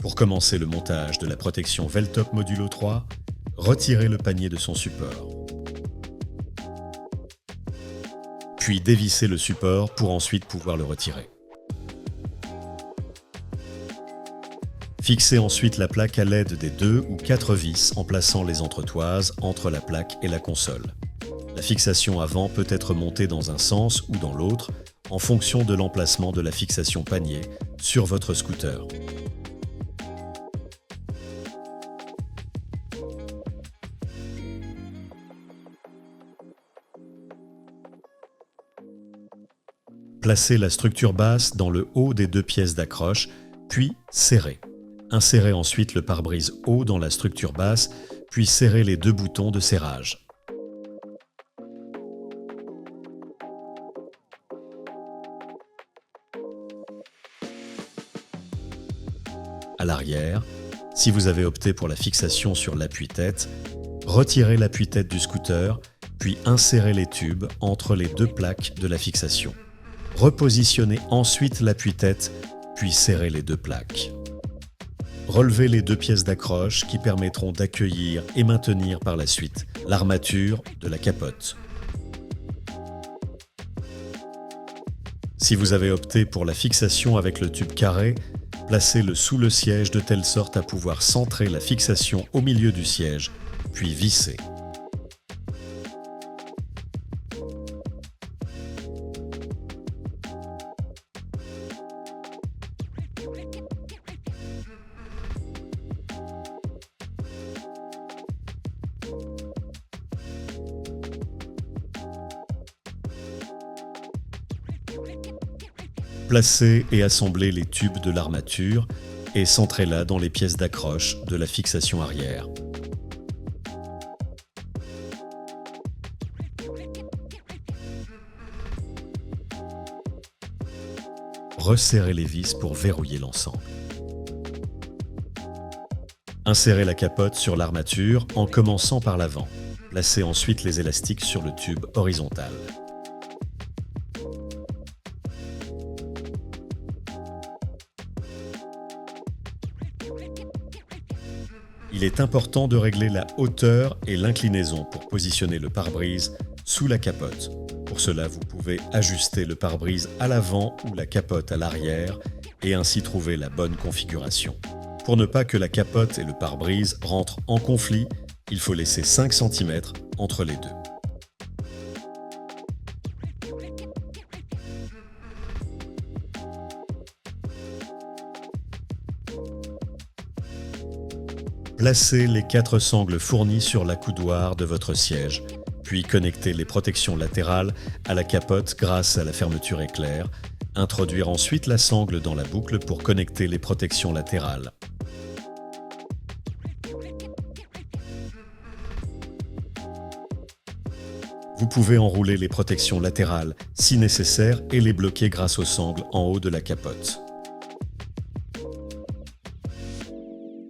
Pour commencer le montage de la protection Veltop Modulo 3, retirez le panier de son support. Puis dévissez le support pour ensuite pouvoir le retirer. Fixez ensuite la plaque à l'aide des 2 ou 4 vis en plaçant les entretoises entre la plaque et la console. La fixation avant peut être montée dans un sens ou dans l'autre en fonction de l'emplacement de la fixation panier sur votre scooter. Placez la structure basse dans le haut des 2 pièces d'accroche, puis serrez. Insérez ensuite le pare-brise haut dans la structure basse, puis serrez les 2 boutons de serrage. À l'arrière, si vous avez opté pour la fixation sur l'appui-tête, retirez l'appui-tête du scooter, puis insérez les tubes entre les 2 plaques de la fixation. Repositionnez ensuite l'appui-tête, puis serrez les 2 plaques. Relevez les 2 pièces d'accroche qui permettront d'accueillir et maintenir par la suite l'armature de la capote. Si vous avez opté pour la fixation avec le tube carré, placez-le sous le siège de telle sorte à pouvoir centrer la fixation au milieu du siège, puis visser. Placez et assemblez les tubes de l'armature et centrez-la dans les pièces d'accroche de la fixation arrière. Resserrez les vis pour verrouiller l'ensemble. Insérez la capote sur l'armature en commençant par l'avant. Placez ensuite les élastiques sur le tube horizontal. Il est important de régler la hauteur et l'inclinaison pour positionner le pare-brise sous la capote. Pour cela, vous pouvez ajuster le pare-brise à l'avant ou la capote à l'arrière et ainsi trouver la bonne configuration. Pour ne pas que la capote et le pare-brise rentrent en conflit, il faut laisser 5 cm entre les deux. Placez les 4 sangles fournies sur l'accoudoir de votre siège, puis connectez les protections latérales à la capote grâce à la fermeture éclair. Introduire ensuite la sangle dans la boucle pour connecter les protections latérales. Vous pouvez enrouler les protections latérales si nécessaire et les bloquer grâce aux sangles en haut de la capote.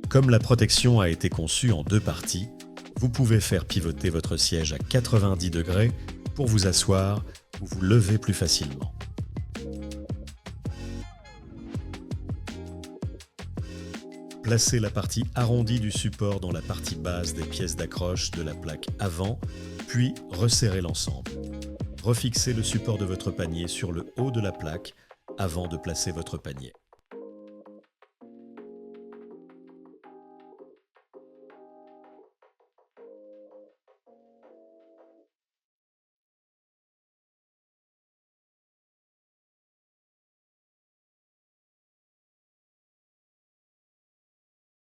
Comme la protection a été conçue en 2 parties, vous pouvez faire pivoter votre siège à 90 degrés pour vous asseoir ou vous lever plus facilement. Placez la partie arrondie du support dans la partie basse des pièces d'accroche de la plaque avant, puis resserrez l'ensemble. Refixez le support de votre panier sur le haut de la plaque avant de placer votre panier.